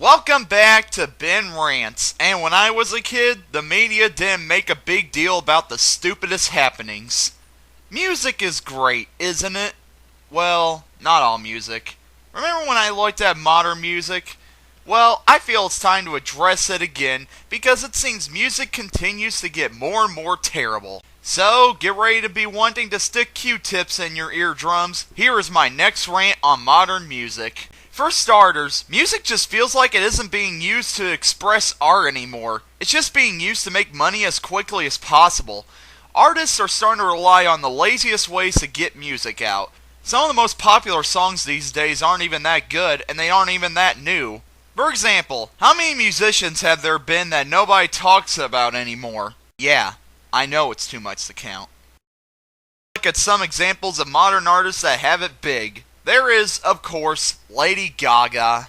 Welcome back to Ben Rants, and when I was a kid, the media didn't make a big deal about the stupidest happenings. Music is great, isn't it? Well, not all music. Remember when I looked at modern music? Well, I feel it's time to address it again, because it seems music continues to get more and more terrible. So, get ready to be wanting to stick Q-tips in your eardrums. Here is my next rant on modern music. For starters, music just feels like it isn't being used to express art anymore. It's just being used to make money as quickly as possible. Artists are starting to rely on the laziest ways to get music out. Some of the most popular songs these days aren't even that good, and they aren't even that new. For example, how many musicians have there been that nobody talks about anymore? Yeah, I know it's too much to count. Look at some examples of modern artists that have it big. There is, of course, Lady Gaga.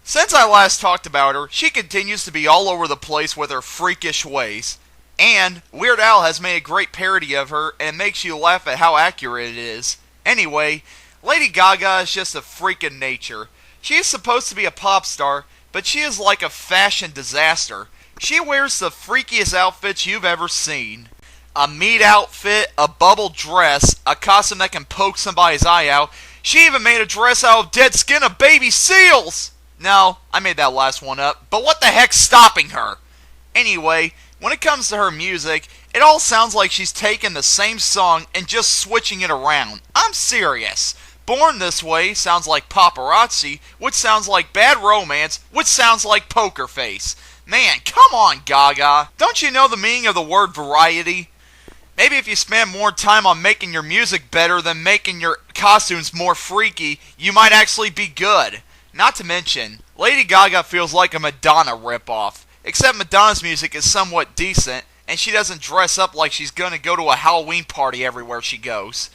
Since I last talked about her, she continues to be all over the place with her freakish ways. And Weird Al has made a great parody of her, and it makes you laugh at how accurate it is. Anyway, Lady Gaga is just a freak in nature. She is supposed to be a pop star, but she is like a fashion disaster. She wears the freakiest outfits you've ever seen. A meat outfit, a bubble dress, a costume that can poke somebody's eye out. She even made a dress out of dead skin of baby seals! No, I made that last one up, but what the heck's stopping her? Anyway, when it comes to her music, it all sounds like she's taking the same song and just switching it around. I'm serious. Born This Way sounds like Paparazzi, which sounds like Bad Romance, which sounds like Poker Face. Man, come on, Gaga. Don't you know the meaning of the word variety? Maybe if you spend more time on making your music better than making your costumes more freaky, you might actually be good. Not to mention, Lady Gaga feels like a Madonna ripoff. Except Madonna's music is somewhat decent, and she doesn't dress up like she's gonna go to a Halloween party everywhere she goes.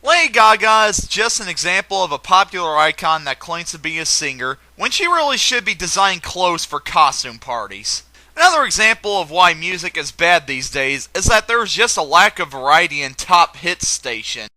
Lady Gaga is just an example of a popular icon that claims to be a singer, when she really should be designing clothes for costume parties. Another example of why music is bad these days is that there is just a lack of variety in top hit stations.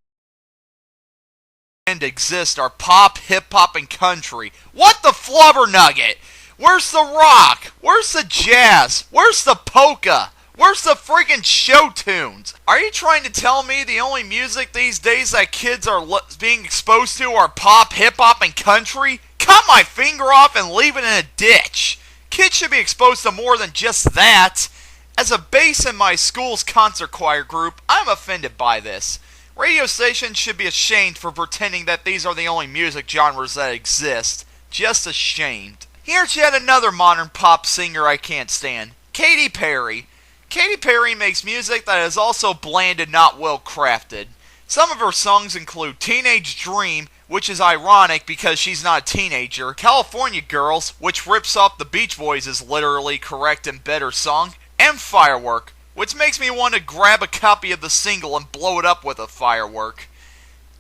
And exist are pop, hip-hop, and country. What the flubber nugget? Where's the rock? Where's the jazz? Where's the polka? Where's the freaking show tunes? Are you trying to tell me the only music these days that kids are being exposed to are pop, hip-hop, and country? Cut my finger off and leave it in a ditch. Kids should be exposed to more than just that. As a bass in my school's concert choir group, I'm offended by this. Radio stations should be ashamed for pretending that these are the only music genres that exist. Just ashamed. Here's yet another modern pop singer I can't stand. Katy Perry. Katy Perry makes music that is also bland and not well crafted. Some of her songs include Teenage Dream, which is ironic because she's not a teenager, California Girls, which rips off the Beach Boys' literally correct and better song, and Firework, which makes me want to grab a copy of the single and blow it up with a firework.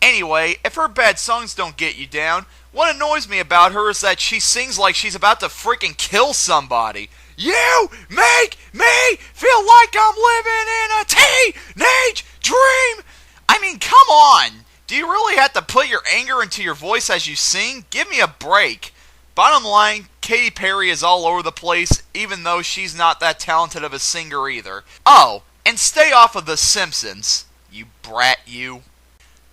Anyway, if her bad songs don't get you down, what annoys me about her is that she sings like she's about to freaking kill somebody. You make me feel like I'm living in a teenage dream! I mean, come on! Do you really have to put your anger into your voice as you sing? Give me a break. Bottom line, Katy Perry is all over the place, even though she's not that talented of a singer either. Oh, and stay off of The Simpsons, you brat you.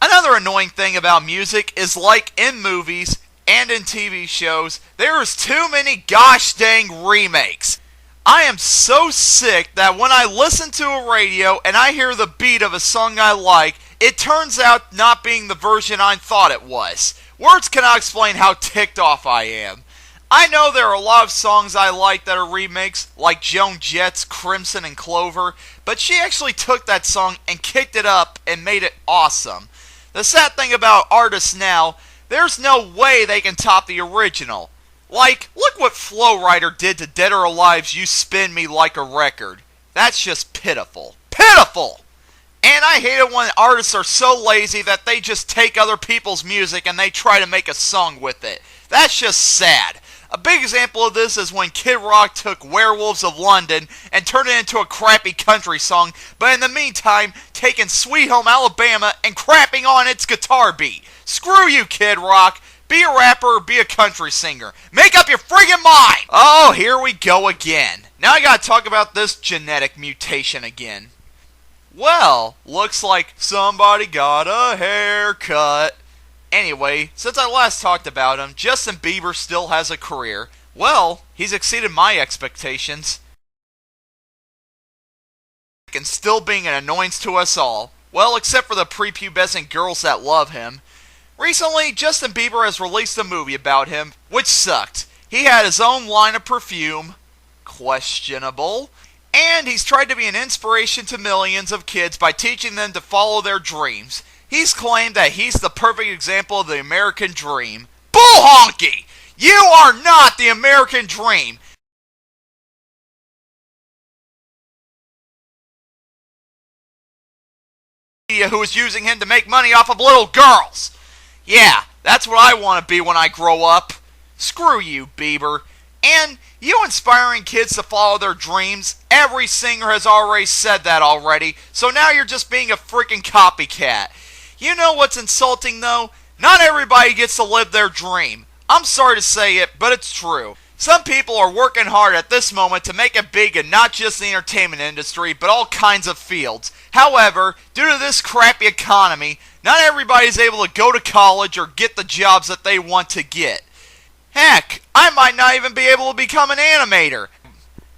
Another annoying thing about music is, like in movies and in TV shows, there is too many gosh dang remakes. I am so sick that when I listen to a radio and I hear the beat of a song I like, it turns out not being the version I thought it was. Words cannot explain how ticked off I am. I know there are a lot of songs I like that are remakes, like Joan Jett's Crimson and Clover, but she actually took that song and kicked it up and made it awesome. The sad thing about artists now, there's no way they can top the original. Like, look what Flo Rida did to Dead or Alive's You Spin Me Like a Record. That's just pitiful. Pitiful! And I hate it when artists are so lazy that they just take other people's music and they try to make a song with it. That's just sad. A big example of this is when Kid Rock took Werewolves of London and turned it into a crappy country song, but in the meantime, taking Sweet Home Alabama and crapping on its guitar beat. Screw you, Kid Rock. Be a rapper or be a country singer. Make up your friggin' mind! Oh, here we go again. Now I gotta talk about this genetic mutation again. Well, looks like somebody got a haircut. Anyway, since I last talked about him, Justin Bieber still has a career. Well, he's exceeded my expectations. And still being an annoyance to us all. Well, except for the prepubescent girls that love him. Recently, Justin Bieber has released a movie about him, which sucked. He had his own line of perfume, questionable, and he's tried to be an inspiration to millions of kids by teaching them to follow their dreams. He's claimed that he's the perfect example of the American dream. Bull honky! You are not the American dream! Who is using him to make money off of little girls. Yeah, that's what I want to be when I grow up. Screw you, Bieber. And you inspiring kids to follow their dreams, every singer has already said that already, so now you're just being a freaking copycat. You know what's insulting though? Not everybody gets to live their dream. I'm sorry to say it, but it's true. Some people are working hard at this moment to make it big in not just the entertainment industry, but all kinds of fields. However, due to this crappy economy, not everybody is able to go to college or get the jobs that they want to get. Heck, I might not even be able to become an animator.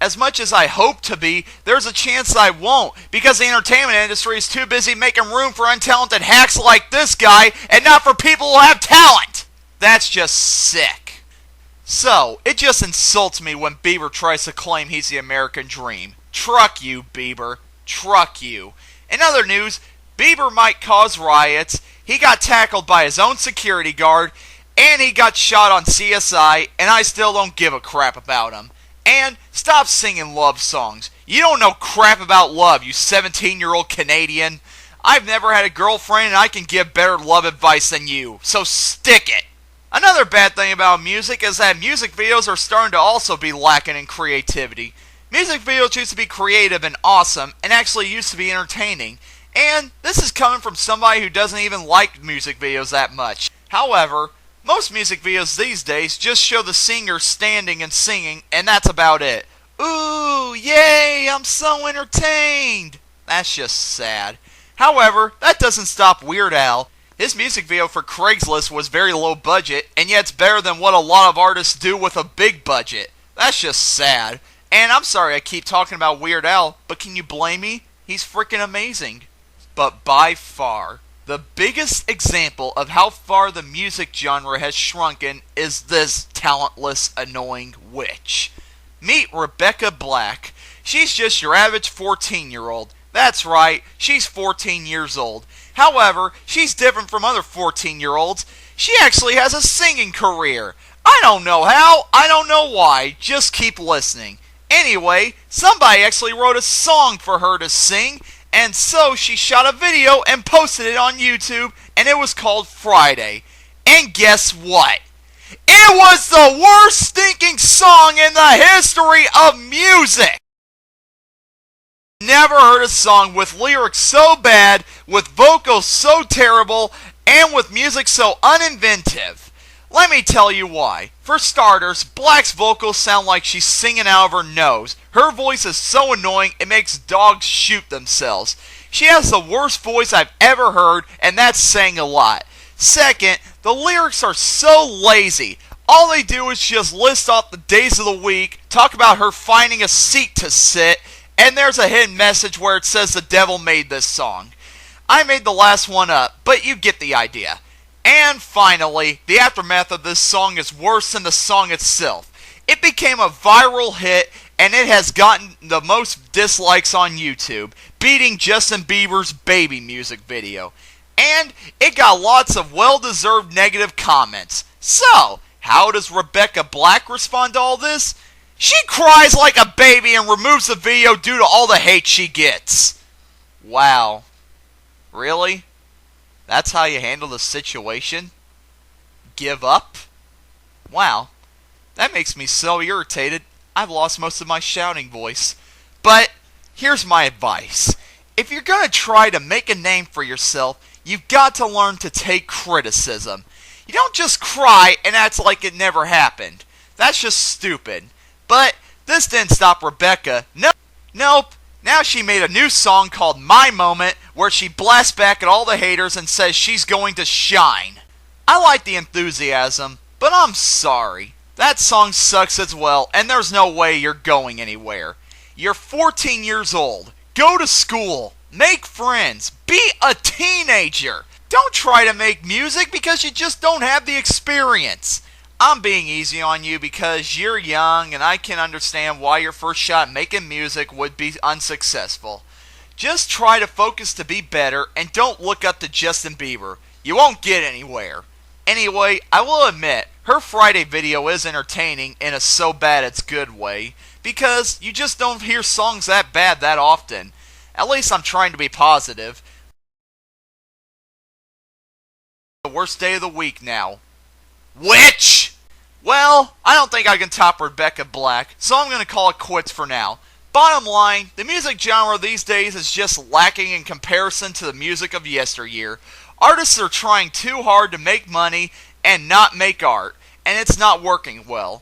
As much as I hope to be, there's a chance I won't, because the entertainment industry is too busy making room for untalented hacks like this guy, and not for people who have talent. That's just sick. So, it just insults me when Bieber tries to claim he's the American dream. Truck you, Bieber. Truck you. In other news, Bieber might cause riots. He got tackled by his own security guard, and he got shot on CSI, and I still don't give a crap about him. And stop singing love songs. You don't know crap about love, you 17-year-old Canadian. I've never had a girlfriend, and I can give better love advice than you, so stick it. Another bad thing about music is that music videos are starting to also be lacking in creativity. Music videos used to be creative and awesome, and actually used to be entertaining. And this is coming from somebody who doesn't even like music videos that much. However, most music videos these days just show the singer standing and singing, and that's about it. Ooh, yay, I'm so entertained. That's just sad. However, that doesn't stop Weird Al. His music video for Craigslist was very low budget, and yet it's better than what a lot of artists do with a big budget. That's just sad. And I'm sorry I keep talking about Weird Al, but can you blame me? He's freaking amazing. But by far, the biggest example of how far the music genre has shrunken is this talentless, annoying witch. Meet Rebecca Black. She's just your average 14-year-old. That's right, she's 14 years old. However, she's different from other 14-year-olds. She actually has a singing career. I don't know how, I don't know why, just keep listening. Anyway, somebody actually wrote a song for her to sing, and so she shot a video and posted it on YouTube, and it was called Friday. And guess what? It was the worst stinking song in the history of music! Never heard a song with lyrics so bad, with vocals so terrible, and with music so uninventive. Let me tell you why. For starters, Black's vocals sound like she's singing out of her nose. Her voice is so annoying it makes dogs shoot themselves. She has the worst voice I've ever heard, and that's saying a lot. Second, the lyrics are so lazy. All they do is just list off the days of the week, talk about her finding a seat to sit, and there's a hidden message where it says the devil made this song. I made the last one up, but you get the idea. And finally, the aftermath of this song is worse than the song itself. It became a viral hit, and it has gotten the most dislikes on YouTube, beating Justin Bieber's Baby music video. And it got lots of well-deserved negative comments. So, how does Rebecca Black respond to all this? She cries like a baby and removes the video due to all the hate she gets. Wow. Really? That's how you handle the situation? Give up? Wow. That makes me so irritated, I've lost most of my shouting voice. But, here's my advice. If you're going to try to make a name for yourself, you've got to learn to take criticism. You don't just cry and act like it never happened. That's just stupid. But this didn't stop Rebecca. Nope. Now she made a new song called My Moment, where she blasts back at all the haters and says she's going to shine. I like the enthusiasm, but I'm sorry. That song sucks as well, and there's no way you're going anywhere. You're 14 years old. Go to school. Make friends. Be a teenager. Don't try to make music because you just don't have the experience. I'm being easy on you because you're young and I can understand why your first shot at making music would be unsuccessful. Just try to focus to be better and don't look up to Justin Bieber. You won't get anywhere. Anyway, I will admit, her Friday video is entertaining in a so bad it's good way because you just don't hear songs that bad that often. At least I'm trying to be positive. The worst day of the week now. Which? Well, I don't think I can top Rebecca Black, so I'm going to call it quits for now. Bottom line, the music genre these days is just lacking in comparison to the music of yesteryear. Artists are trying too hard to make money and not make art, and it's not working well.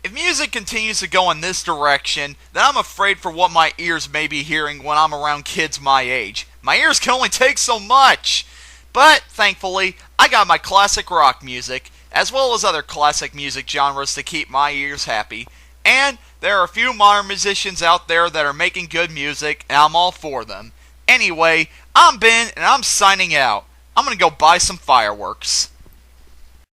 If music continues to go in this direction, then I'm afraid for what my ears may be hearing when I'm around kids my age. My ears can only take so much. But, thankfully, I got my classic rock music, as well as other classic music genres to keep my ears happy. And there are a few modern musicians out there that are making good music, and I'm all for them. Anyway, I'm Ben, and I'm signing out. I'm gonna go buy some fireworks.